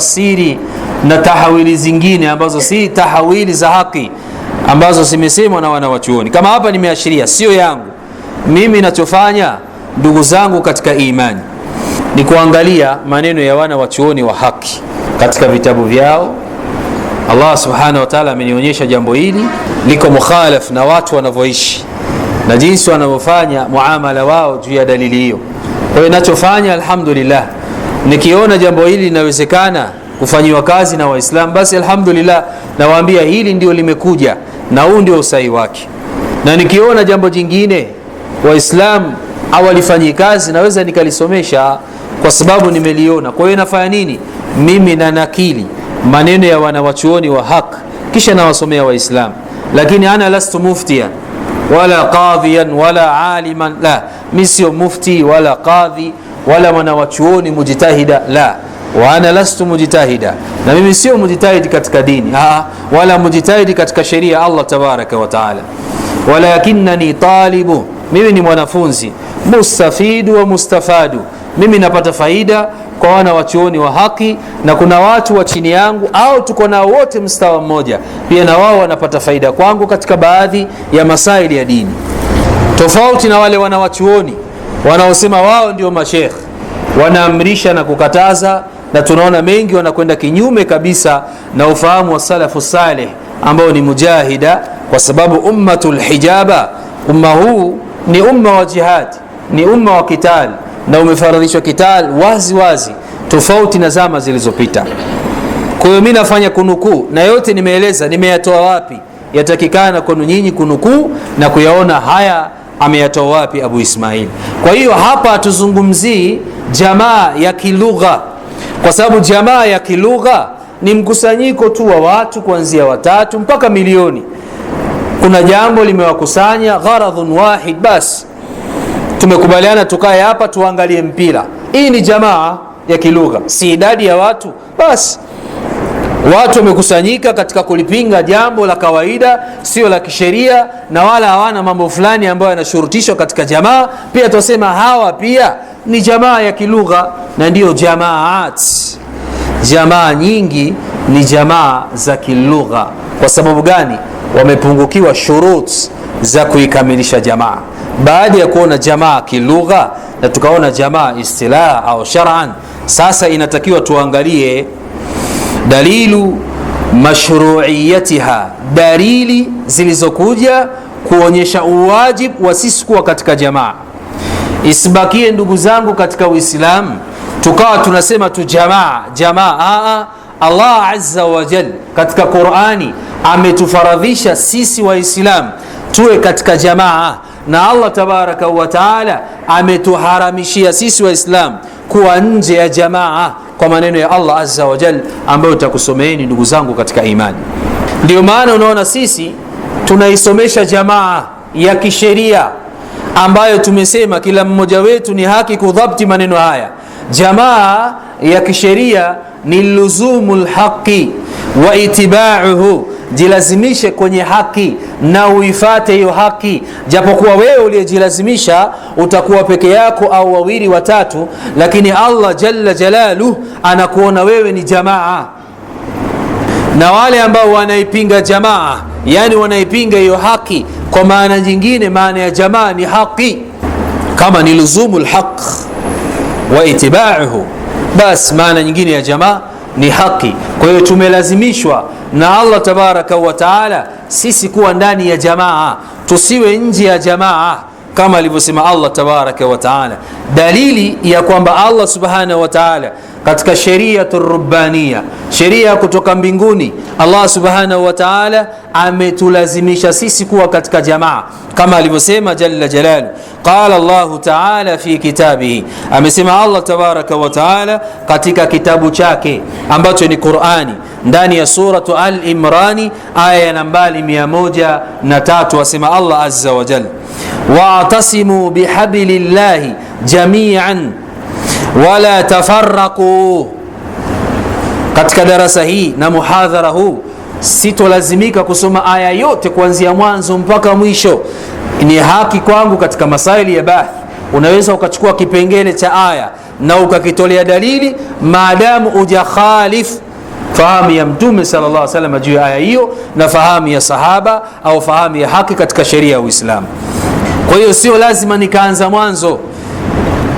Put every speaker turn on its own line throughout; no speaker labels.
siri na tahawili zingine ambazo si tahawili za haki ambazo zimesemwa na wanawachuoni. Kama hapa nimeashiria, sio yangu mimi. Ninachofanya ndugu zangu katika imani ni kuangalia maneno ya wanawachuoni wa haki katika vitabu vyao. Allah subhanahu wa ta'ala amenionyesha jambo hili liko mukhalaf na watu wanavyoishi na jinsi wanavyofanya muamala wao juu ya dalili hiyo. Kwa hiyo ninachofanya, alhamdulillah, nikiona jambo hili linawezekana kufanyiwa kazi na Waislamu, basi alhamdulillah nawaambia hili ndio limekuja na huu ndio usahihi wake. Na nikiona jambo jingine Waislamu hawalifanyi kazi, naweza nikalisomesha kwa sababu nimeliona. Kwa hiyo nafanya nini? Mimi na nakili maneno ya wanawachuoni wa haki kisha nawasomea Waislamu. Lakini ana lastu muftiyan wala qadhiyan wala aliman, la, mimi sio mufti wala qadhi wala wanawachuoni mujtahida, la, wa ana lastu mujtahida, na mimi sio mujtahidi katika dini wala mujtahidi katika sheria Allah tabaraka wa taala, walakinnani talibu, mimi ni mwanafunzi, mustafidu wa mustafadu, mimi napata faida kwa wanawachuoni wa haki, na kuna watu wa chini yangu au tuko nao wote mstawa mmoja, pia na wao wanapata faida kwangu katika baadhi ya masaili ya dini, tofauti na wale wanawachuoni wanaosema wao ndio mashekh, wanaamrisha na kukataza, na tunaona mengi wanakwenda kinyume kabisa na ufahamu wa salafu salih ambao ni mujahida, kwa sababu ummatul hijaba, umma huu ni umma wa jihad, ni umma wa kital, na umefaradhishwa kital wazi wazi, tofauti na zama zilizopita. Kwa hiyo mimi nafanya kunukuu, na yote nimeeleza nimeyatoa wapi, yatakikana kwenu nyinyi kunukuu na kuyaona haya ameyatoa wapi Abu Ismail. Kwa hiyo hapa hatuzungumzii jamaa ya kilugha, kwa sababu jamaa ya kilugha ni mkusanyiko tu wa watu kuanzia watatu mpaka milioni. Kuna jambo limewakusanya, gharadhun wahid, basi tumekubaliana tukae hapa tuangalie mpira. Hii ni jamaa ya kilugha, si idadi ya watu. Basi watu wamekusanyika katika kulipinga jambo la kawaida, sio la kisheria, na wala hawana mambo fulani ambayo yanashurutishwa katika jamaa. Pia tusema hawa pia ni jamaa ya kilugha, na ndio jamaat. Jamaa nyingi ni jamaa za kilugha. Kwa sababu gani? Wamepungukiwa shurut za kuikamilisha jamaa. Baada ya kuona jamaa kilugha na tukaona jamaa istilah au shar'an, sasa inatakiwa tuangalie dalilu mashru'iyatiha, dalili zilizokuja kuonyesha uwajibu wa sisi kuwa katika jamaa. Isibakie ndugu zangu katika Uislamu tukawa tunasema tu jamaa. Allah azza wa jalla katika Qur'ani ametufaradhisha sisi Waislamu tuwe katika jamaa, na Allah tabaraka wa taala ametuharamishia sisi Waislamu kuwa nje ya jamaa, kwa maneno ya Allah azza wa jalla ambayo utakusomeeni ndugu zangu katika imani. Ndio maana unaona sisi tunaisomesha jamaa ya kisheria ambayo tumesema kila mmoja wetu ni haki kudhabti maneno haya. Jamaa ya kisheria ni luzumul haqi wa itibauhu, jilazimishe kwenye haki na uifate hiyo haki, japokuwa wewe uliyejilazimisha utakuwa peke yako au wawili watatu, lakini Allah jalla jalaluhu anakuona wewe ni jamaa. Na wale ambao wanaipinga jamaa, yani wanaipinga hiyo haki, kwa maana nyingine maana ya jamaa ni haki, kama ni luzumul haq wa itibauhu, bas maana nyingine ya jamaa ni haki. Kwa hiyo tumelazimishwa na Allah tabaraka wa taala sisi kuwa ndani ya jamaa, tusiwe nje ya jamaa, kama alivyosema Allah tabaraka wa taala. Dalili ya kwamba Allah subhanahu wa taala katika shariatur rubbaniya, sheria kutoka mbinguni, Allah subhanahu wa taala ametulazimisha sisi kuwa katika jamaa, kama alivyosema jalla jalalu. Qala Allah taala fi kitabihi, amesema Allah tabaraka wa taala katika kitabu chake ambacho ni Qur'ani, ndani ya suratu Al-Imran aya ya nambari 103, asema Allah azza wa jalla, wa'tasimu bihablillahi jami'an wala tafarraqu. Katika darasa hii na muhadhara huu sitolazimika kusoma aya yote kuanzia mwanzo mpaka mwisho. Ni haki kwangu katika masaili ya bahthi, unaweza ukachukua kipengele cha aya na ukakitolea dalili, maadamu ujakhalif fahamu ya Mtume sallallahu alaihi wasallam juu ya aya hiyo na fahamu ya sahaba au fahamu ya haki katika sheria ya Uislamu. Kwa hiyo sio lazima nikaanza mwanzo.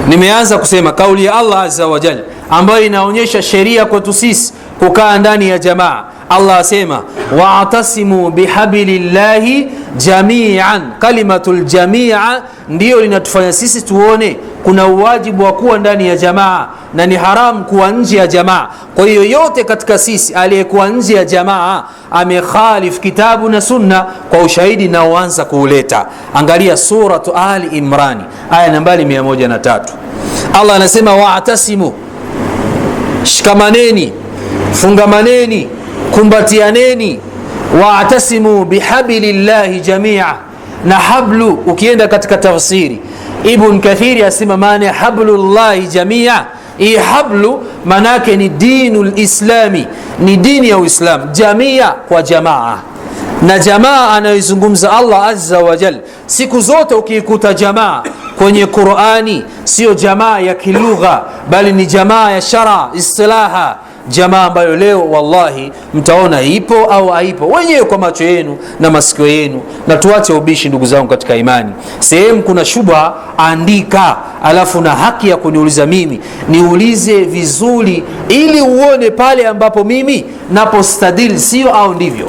Nimeanza kusema kauli ya Allah azza wa jalla ambayo inaonyesha sheria kwetu sisi kukaa ndani ya jamaa. Allah asema wa'tasimu bihablillahi jami'an. Kalimatul jamia ndio linatufanya sisi tuone kuna uwajibu wa kuwa ndani ya jamaa na ni haramu kuwa nje ya jamaa. Kwa hiyo yote katika sisi aliyekuwa nje ya jamaa amekhalif kitabu na sunna kwa ushahidi na uanza kuuleta. Angalia suratu Ali Imran aya nambari 103. Allah anasema wa'tasimu, shikamaneni, fungamaneni, kumbatianeni, wa'tasimu bihablillahi jamia. Na hablu ukienda katika tafsiri Ibn Kathiri asema maana hablullahi jamia, hii hablu manake ni dinul islami, ni dini ya Uislamu, jamia kwa jamaa. Na jamaa anayozungumza Allah azza wa jalla siku zote ukiikuta jamaa kwenye Qur'ani sio jamaa ya kilugha, bali ni jamaa ya shara istilaha, jamaa ambayo leo wallahi mtaona ipo au haipo wenyewe kwa macho yenu na masikio yenu. Na tuache ubishi ndugu zangu katika imani. Sehemu kuna shubha andika, alafu na haki ya kuniuliza mimi, niulize vizuri ili uone pale ambapo mimi napostadili sio au ndivyo.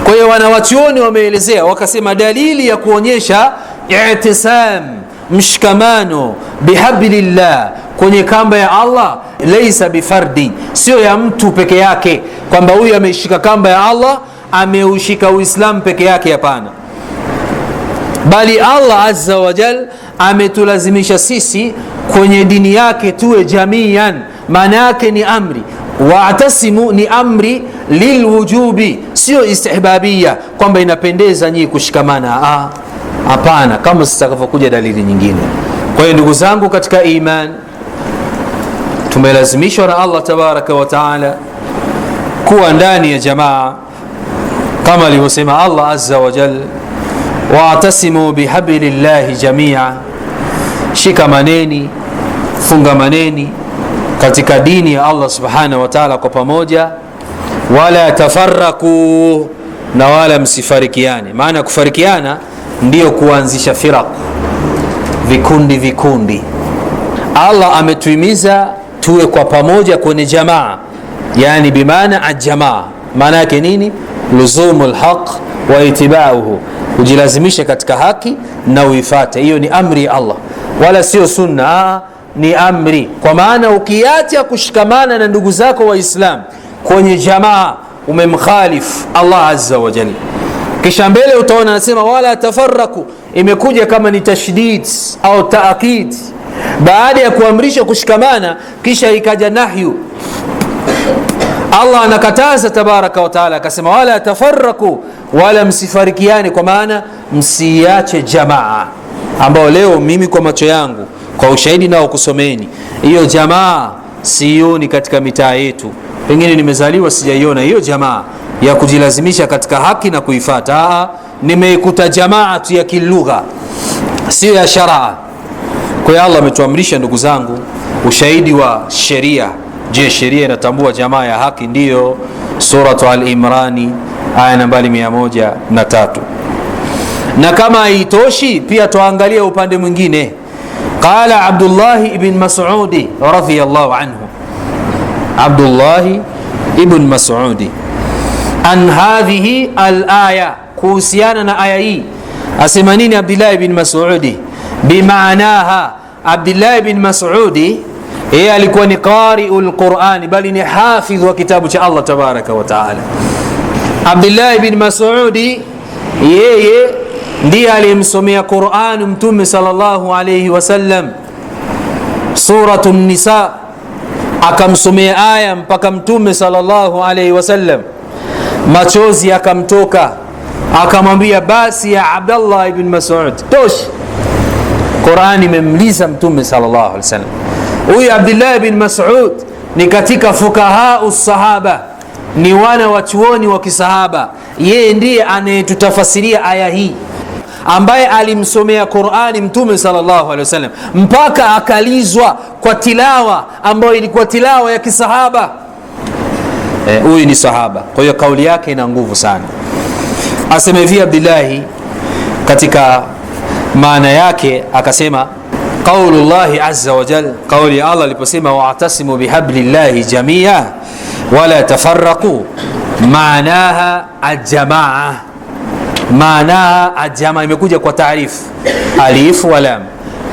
Kwa hiyo wanawachuoni wameelezea wakasema dalili ya kuonyesha i'tisam, mshikamano bihablillah kwenye kamba ya Allah, laysa bifardi, sio ya mtu peke yake kwamba huyu ameshika kamba ya Allah ameushika Uislamu peke yake, hapana. Bali Allah azza wa jal ametulazimisha sisi kwenye dini yake tuwe jamian, maana yake ni amri. Wa'tasimu ni amri lilwujubi, sio istihbabia kwamba inapendeza nyinyi kushikamana, hapana, kama sitakavyokuja dalili nyingine. Kwa hiyo ndugu zangu katika iman, tumelazimishwa na Allah tabaraka wa taala kuwa ndani ya jamaa kama alivyosema Allah azza wa jalla wa'tasimu bihablillahi jamia, shikamaneni, fungamaneni katika dini ya Allah subhanahu wa ta'ala kwa pamoja, wala tafarraku, na wala msifarikiane. Maana kufarikiana ndiyo kuanzisha firaq, vikundi vikundi. Allah ametuhimiza tuwe kwa pamoja kwenye jamaa, yani bimaana aljamaa, maana yake nini? Luzumul haq wa itibauhu, ujilazimisha katika haki na uifate. Hiyo ni amri ya Allah, wala sio sunna, ni amri. Kwa maana ukiacha kushikamana na ndugu zako Waislamu kwenye jamaa umemkhalif Allah azza wa jalla. Kisha mbele utaona anasema wala tafarraku, imekuja kama ni tashdid au taakid baada ya kuamrisha kushikamana, kisha ikaja nahyu. Allah anakataza tabaraka wa taala akasema wala tafarraku, wala msifarikiane, kwa maana msiache jamaa, ambao leo mimi kwa macho yangu kwa ushahidi nao kusomeni, hiyo jamaa sioni katika mitaa yetu. Pengine nimezaliwa sijaiona hiyo jamaa ya kujilazimisha katika haki na kuifata. Nimeikuta jamaa tu ya kilugha, sio ya sharaa. Kwa hiyo Allah ametuamrisha ndugu zangu ushahidi wa sheria. Je, sheria inatambua jamaa ya haki? Ndiyo, suratu Al-Imrani aya nambari 103. Na kama haitoshi pia tuangalie upande mwingine. Qala Abdullah ibn Mas'ud radhiyallahu anhu, Abdullah ibn Mas'ud an hadhihi al-aya, kuhusiana na aya hii asema nini Abdullah ibn Mas'ud? Bimaanaha, Abdullah ibn Mas'ud yeye alikuwa ni qari'ul Qur'an, bali ni hafidh wa kitabu cha Allah tabaraka wa taala. Abdullah ibn Mas'ud yeye ndiye aliyemsomea Qur'an Mtume sallallahu alayhi wasallam Suratun Nisa, akamsomea aya mpaka Mtume sallallahu alayhi wasallam machozi akamtoka, akamwambia basi ya Abdullah ibn Mas'ud, tosh, Qur'an imemliza Mtume sallallahu alayhi wasallam. Huyu Abdullah ibn Mas'ud ni katika fukaha usahaba, ni wana wa chuoni wa kisahaba. Yeye ndiye anayetutafasiria aya hii. ambaye alimsomea Qur'ani Mtume sallallahu alaihi wasallam mpaka akalizwa kwa tilawa ambayo ilikuwa tilawa ya kisahaba. Huyu ni sahaba, kwa hiyo kauli yake ina nguvu sana. Asema hivi Abdillahi katika maana yake, akasema qaulullahi azza wa jalla, qauli Allah aliposema wa'tasimu bihablillahi jamia wala tafarraqu, maanaha aljamaa. Maanaha aljamaa imekuja kwa taarifu alif wa lam.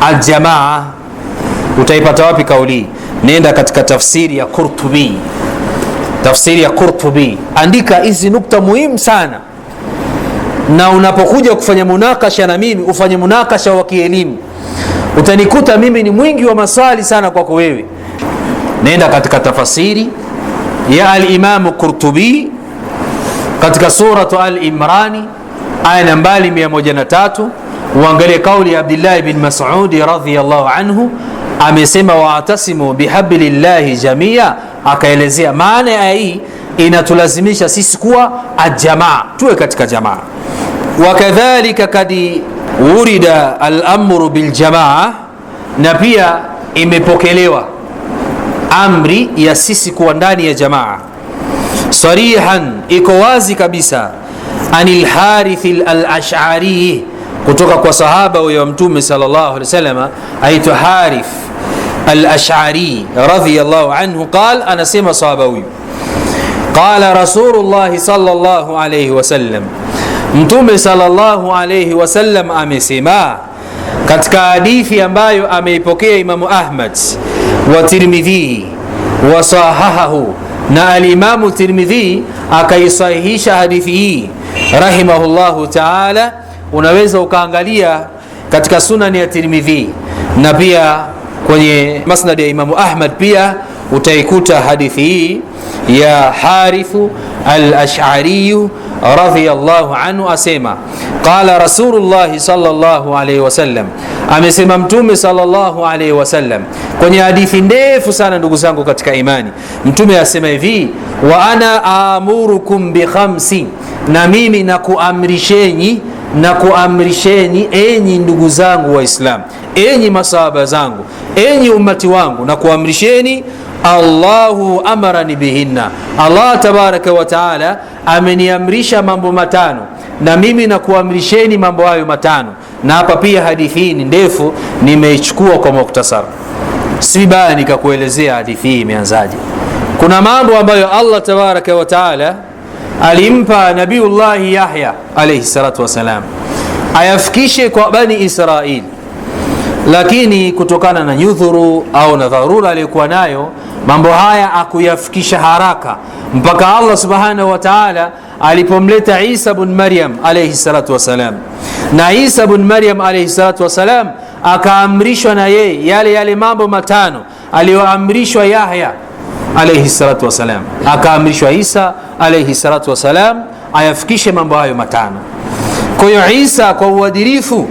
Aljamaa utaipata wapi kauli? Nenda katika tafsiri ya Qurtubi. Tafsiri ya Qurtubi, andika hizi nukta muhimu sana, na unapokuja kufanya munakasha na mimi ufanye munakasha wa kielimu. Utanikuta mimi ni mwingi wa maswali sana kwako wewe. Nenda katika tafsiri ya al-Imam Qurtubi katika suratu Al-Imran aya nambari 103, uangalie kauli ya Abdullah bin Mas'ud radhiyallahu anhu, amesema wa'tasimu bihablillahi jamia. Akaelezea maana ya hii inatulazimisha sisi kuwa aljamaa, tuwe katika jamaa. Wakadhalika kadi urida al-amru biljamaa, na pia imepokelewa amri ya sisi kuwa ndani ya jamaa. Sarihan, iko wazi kabisa, anil Harith al-Ash'ari, kutoka kwa sahaba wa Mtume sallallahu alaihi wasallam aitwa Harith al-Ash'ari radhiyallahu anhu, qala, anasema sahaba huyu, qala Rasulullah sallallahu alaihi wasallam, Mtume sallallahu alaihi wasallam amesema, katika hadithi ambayo ameipokea Imamu Ahmad wa Tirmidhi wa sahahahu, na al-Imamu Tirmidhi akaisahihisha hadithi hii rahimahullahu ta'ala. Unaweza ukaangalia katika sunani ya Tirmidhi na pia kwenye masnad ya Imamu Ahmad pia utaikuta hadithi hii ya Harithu al-Ash'ari radhiyallahu anhu, asema qala Rasulullah sallallahu alayhi wasallam, amesema Mtume sallallahu alayhi wasallam kwenye hadithi ndefu sana ndugu zangu katika imani. Mtume asema hivi, wa ana amurukum bi khamsi, na mimi nakuamrisheni enyi ndugu zangu Waislamu, enyi masahaba zangu, enyi ummati wangu, nakuamrisheni Allahu amarani bihinna, Allah tabaraka wa taala ameniamrisha mambo matano, na mimi nakuamrisheni mambo hayo matano. Na hapa pia hadithi hii ni ndefu, nimeichukua kwa mukhtasar, si baya nikakuelezea hadithi hii imeanzaje. Kuna mambo ambayo Allah tabaraka wa taala alimpa Nabiullahi Yahya alayhi salatu wasalam ayafikishe kwa Bani Israil, lakini kutokana na nyudhuru au na dharura aliyokuwa nayo, mambo haya akuyafikisha haraka mpaka Allah subhanahu wa ta'ala alipomleta Isa ibn Maryam alayhi salatu wasalam. Na Isa ibn Maryam alayhi salatu wasalam akaamrishwa na yeye yale mambo matano aliyoamrishwa Yahya alayhi salatu wasalam, akaamrishwa Isa alayhi salatu wasalam ayafikishe mambo hayo matano. Kwa hiyo Isa kwa uadilifu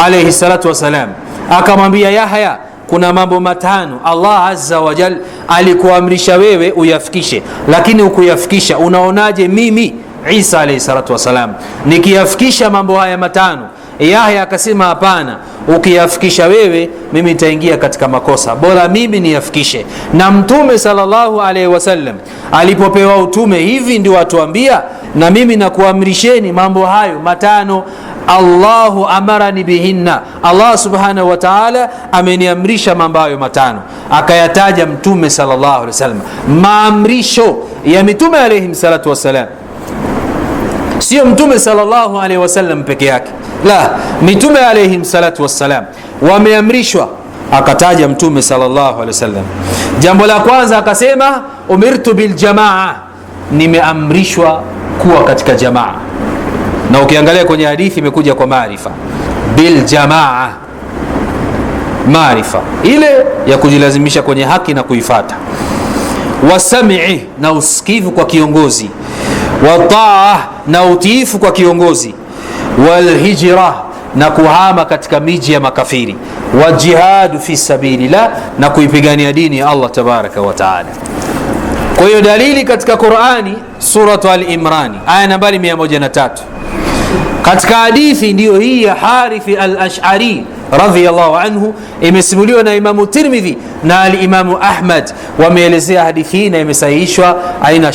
alayhi salatu wasalam akamwambia Yahya, kuna mambo matano Allah azza wa jal alikuamrisha wewe uyafikishe, lakini ukuyafikisha. Unaonaje mimi Isa alayhi salatu wasalam nikiyafikisha mambo haya matano? Yahya akasema hapana, ukiyafikisha wewe mimi nitaingia katika makosa, bora mimi niyafikishe. Na Mtume sallallahu alaihi wasallam alipopewa utume, hivi ndio atuambia, na mimi nakuamrisheni mambo hayo matano, Allahu amarani bihinna, Allah subhanahu wa ta'ala ameniamrisha mambo hayo matano. Akayataja Mtume sallallahu alaihi wasallam, maamrisho ya mitume alayhi salatu wasalam, sio Mtume sallallahu alaihi wasallam peke yake, la, mitume alayhi salatu wassalam wameamrishwa. Akataja Mtume sallallahu alaihi wasallam, jambo la kwanza akasema umirtu bil jamaa, nimeamrishwa kuwa katika jamaa. Na ukiangalia kwenye hadithi imekuja kwa maarifa, bil jamaa, maarifa ile ya kujilazimisha kwenye haki na kuifata. Wasamii, na usikivu kwa kiongozi. Wataa, na utiifu kwa kiongozi. Walhijra, na kuhama katika miji ya makafiri. Wajihadu fi sabilillah, na kuipigania dini ya Allah tabaraka wa taala. Kwa hiyo dalili katika Qur'ani, suratu Al-Imran aya nambari 103 Katika hadithi ndiyo hii ya Harithi al-Ash'ari radhiyallahu anhu, imesimuliwa na Imamu Tirmidhi na al-Imamu Ahmad, wameelezea hadithi hii na imesahihishwa aina